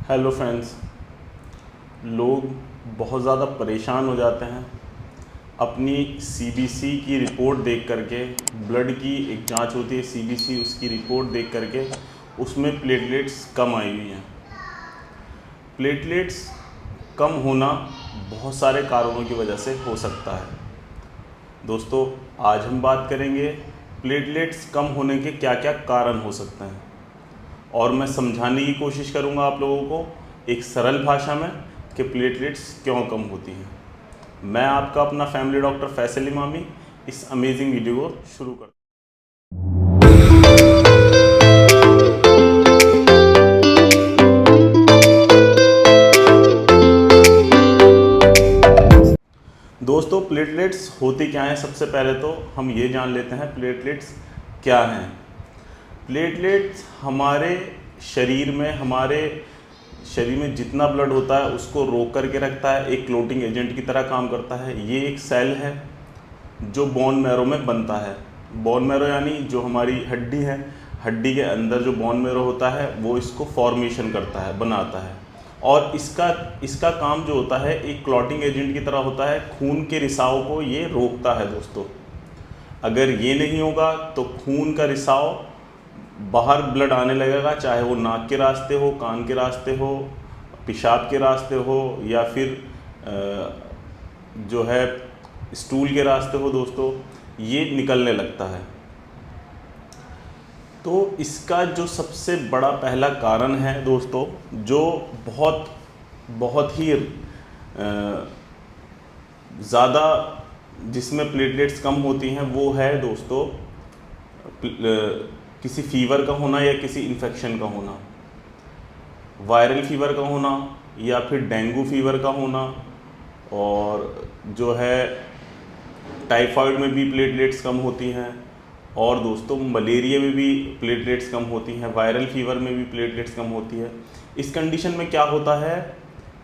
Hello friends. लोग बहुत ज़्यादा परेशान हो जाते हैं अपनी सीबीसी की रिपोर्ट देख करके। ब्लड की एक जांच होती है सीबीसी, उसकी रिपोर्ट देख करके उसमें प्लेटलेट्स कम आई हुई हैं। प्लेटलेट्स कम होना बहुत सारे कारणों की वजह से हो सकता है। दोस्तों, आज हम बात करेंगे प्लेटलेट्स कम होने के क्या क्या कारण हो सकते हैं, और मैं समझाने की कोशिश करूंगा आप लोगों को एक सरल भाषा में कि प्लेटलेट्स क्यों कम होती हैं। मैं आपका अपना फैमिली डॉक्टर फैसल इमामी इस अमेजिंग वीडियो को शुरू करता हूं। दोस्तों, प्लेटलेट्स होते क्या हैं? सबसे पहले तो हम ये जान लेते हैं प्लेटलेट्स क्या हैं। प्लेटलेट्स हमारे शरीर में जितना ब्लड होता है उसको रोक करके रखता है, एक क्लोटिंग एजेंट की तरह काम करता है। ये एक सेल है जो बोन मैरो में बनता है। बोन मैरो यानी जो हमारी हड्डी है, हड्डी के अंदर जो बोन मैरो होता है वो इसको फॉर्मेशन करता है, बनाता है। और इसका काम जो होता है एक क्लॉटिंग एजेंट की तरह होता है, खून के रिसाव को ये रोकता है। दोस्तों, अगर ये नहीं होगा तो खून का रिसाव बाहर ब्लड आने लगेगा, चाहे वो नाक के रास्ते हो, कान के रास्ते हो, पेशाब के रास्ते हो, या फिर जो है स्टूल के रास्ते हो। दोस्तों, ये निकलने लगता है। तो इसका जो सबसे बड़ा पहला कारण है दोस्तों, जो बहुत ही ज़्यादा जिसमें प्लेटलेट्स कम होती हैं, वो है दोस्तों किसी फीवर का होना या किसी इन्फेक्शन का होना। वायरल फीवर का होना या फिर डेंगू फीवर का होना, और जो है टाइफाइड में भी प्लेटलेट्स कम होती हैं, और दोस्तों मलेरिया में भी प्लेटलेट्स कम होती हैं, वायरल फीवर में भी प्लेटलेट्स कम होती है। इस कंडीशन में क्या होता है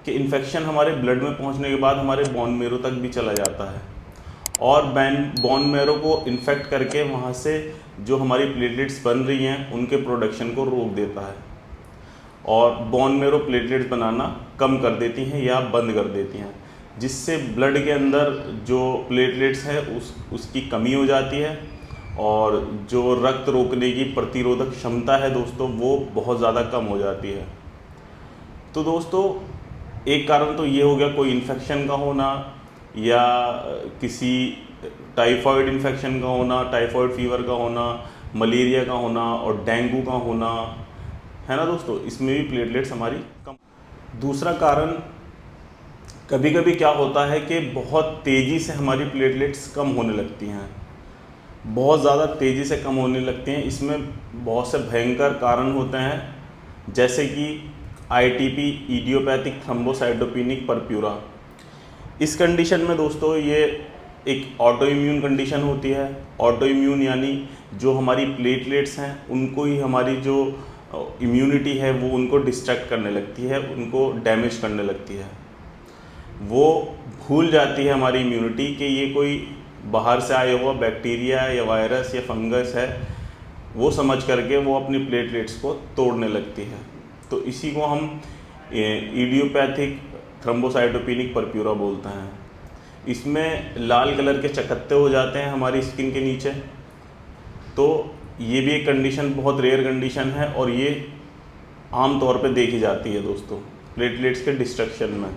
कि इन्फेक्शन हमारे ब्लड में पहुंचने के बाद हमारे बोन मैरो तक भी चला जाता है, और बोन मैरो को इन्फेक्ट करके वहाँ से जो हमारी प्लेटलेट्स बन रही हैं उनके प्रोडक्शन को रोक देता है, और बोन मैरो प्लेटलेट्स बनाना कम कर देती हैं या बंद कर देती हैं, जिससे ब्लड के अंदर जो प्लेटलेट्स है उसकी कमी हो जाती है, और जो रक्त रोकने की प्रतिरोधक क्षमता है दोस्तों वो बहुत ज़्यादा कम हो जाती है। तो दोस्तों, एक कारण तो ये हो गया कोई इन्फेक्शन का होना, या किसी टाइफाइड इन्फेक्शन का होना, टाइफाइड फीवर का होना, मलेरिया का होना और डेंगू का होना, है ना दोस्तों। इसमें भी प्लेटलेट्स हमारी कम। दूसरा कारण कभी कभी क्या होता है कि बहुत तेज़ी से हमारी प्लेटलेट्स कम होने लगती हैं, बहुत ज़्यादा तेज़ी से कम होने लगती हैं। इसमें बहुत से भयंकर कारण होते हैं, जैसे कि आईटीपी, इडियोपैथिक थ्रोम्बोसाइटोपेनिक परप्यूरा। इस कंडीशन में दोस्तों ये एक ऑटो इम्यून कंडीशन होती है। ऑटो इम्यून यानी जो हमारी प्लेटलेट्स हैं उनको ही हमारी जो इम्यूनिटी है वो उनको डिस्ट्रैक्ट करने लगती है, उनको डैमेज करने लगती है। वो भूल जाती है हमारी इम्यूनिटी कि ये कोई बाहर से आया हुआ बैक्टीरिया या वायरस या फंगस है, वो समझ करके वो अपनी प्लेटलेट्स को तोड़ने लगती है। तो इसी को हम इडियोपैथिक थ्रोम्बोसाइटोपेनिक परप्यूरा बोलते हैं। इसमें लाल कलर के चकत्ते हो जाते हैं हमारी स्किन के नीचे। तो ये भी एक कंडीशन, बहुत रेयर कंडीशन है, और ये आम तौर पे देखी जाती है दोस्तों प्लेटलेट्स के डिस्ट्रक्शन में।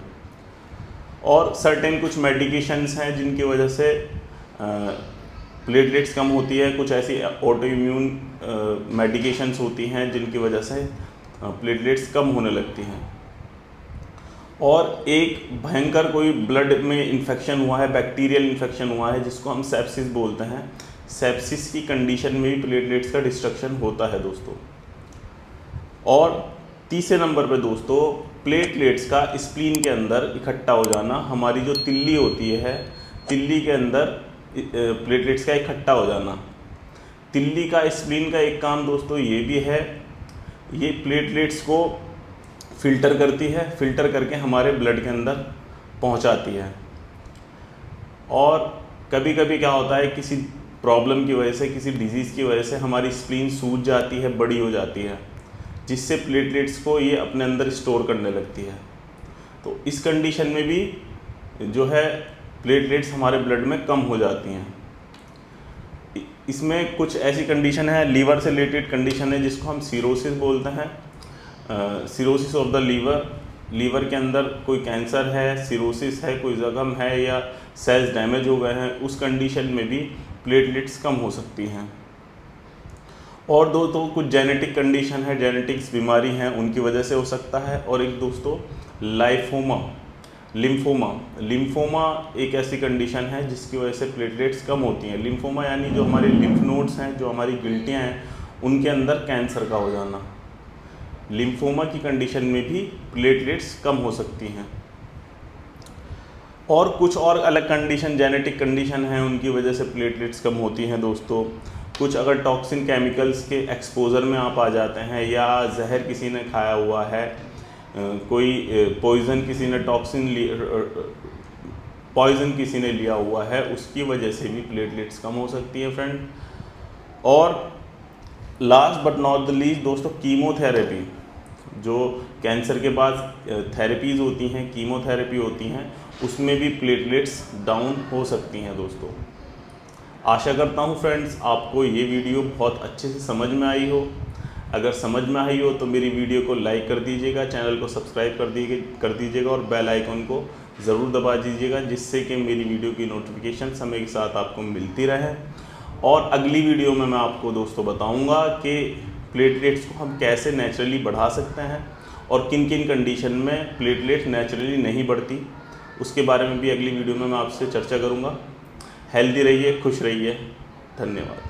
और सर्टेन कुछ मेडिकेशंस हैं जिनकी वजह से प्लेटलेट्स कम होती है। कुछ ऐसी ऑटो इम्यून मेडिकेशंस होती हैं जिनकी वजह से प्लेटलेट्स कम होने लगती हैं। और एक भयंकर कोई ब्लड में इन्फेक्शन हुआ है, बैक्टीरियल इन्फेक्शन हुआ है, जिसको हम सेप्सिस बोलते हैं। सेप्सिस की कंडीशन में भी प्लेटलेट्स का डिस्ट्रक्शन होता है दोस्तों। और तीसरे नंबर पे दोस्तों, प्लेटलेट्स का स्प्लीन के अंदर इकट्ठा हो जाना। हमारी जो तिल्ली होती है, तिल्ली के अंदर प्लेटलेट्स का इकट्ठा हो जाना। तिल्ली का, स्प्लीन का एक काम दोस्तों ये भी है, ये प्लेटलेट्स को फ़िल्टर करती है, फ़िल्टर करके हमारे ब्लड के अंदर पहुंचाती है। और कभी कभी क्या होता है, किसी प्रॉब्लम की वजह से, किसी डिजीज़ की वजह से हमारी स्प्लीन सूज जाती है, बड़ी हो जाती है। जिससे प्लेटलेट्स को ये अपने अंदर स्टोर करने लगती है। तो इस कंडीशन में भी जो है प्लेटलेट्स हमारे ब्लड में कम हो जाती हैं। इसमें कुछ ऐसी कंडीशन है, लीवर से रिलेटेड कंडीशन है जिसको हम सीरोसिस बोलते हैं। सीरोसिस ऑफ द लीवर के अंदर कोई कैंसर है, सीरोसिस है, कोई जख्म है या सेल्स डैमेज हो गए हैं, उस कंडीशन में भी प्लेटलेट्स कम हो सकती हैं। और तो कुछ जेनेटिक कंडीशन है, जेनेटिक्स बीमारी हैं, उनकी वजह से हो सकता है। और एक दोस्तों लिम्फोमा एक ऐसी कंडीशन है जिसकी वजह से प्लेटलेट्स कम होती हैं। लिम्फोमा यानी जो हमारे लिम्फ नोड्स हैं, जो हमारी गिल्टियाँ हैं, उनके अंदर कैंसर का हो जाना। लिम्फोमा की कंडीशन में भी प्लेटलेट्स कम हो सकती हैं। और कुछ और अलग कंडीशन, जेनेटिक कंडीशन हैं, उनकी वजह से प्लेटलेट्स कम होती हैं दोस्तों। कुछ अगर टॉक्सिन केमिकल्स के एक्सपोजर में आप आ जाते हैं, या जहर किसी ने खाया हुआ है, कोई पॉइज़न किसी ने पॉइज़न किसी ने लिया हुआ है, उसकी वजह से भी प्लेटलेट्स कम हो सकती है फ्रेंड। और last but not the least दोस्तों, कीमोथेरेपी, जो कैंसर के बाद थेरेपीज़ होती हैं, कीमोथेरेपी होती हैं, उसमें भी प्लेटलेट्स डाउन हो सकती हैं दोस्तों। आशा करता हूँ फ्रेंड्स आपको ये वीडियो बहुत अच्छे से समझ में आई हो। अगर समझ में आई हो तो मेरी वीडियो को लाइक कर दीजिएगा, चैनल को सब्सक्राइब कर दीजिएगा और बेल आइकन को ज़रूर दबा दीजिएगा, जिससे कि मेरी वीडियो की नोटिफिकेशन समय के साथ आपको मिलती रहे। और अगली वीडियो में मैं आपको दोस्तों बताऊंगा कि प्लेटलेट्स को हम कैसे नेचुरली बढ़ा सकते हैं और किन किन कंडीशन में प्लेटलेट्स नेचुरली नहीं बढ़ती, उसके बारे में भी अगली वीडियो में मैं आपसे चर्चा करूँगा। हेल्दी रहिए, खुश रहिए, धन्यवाद।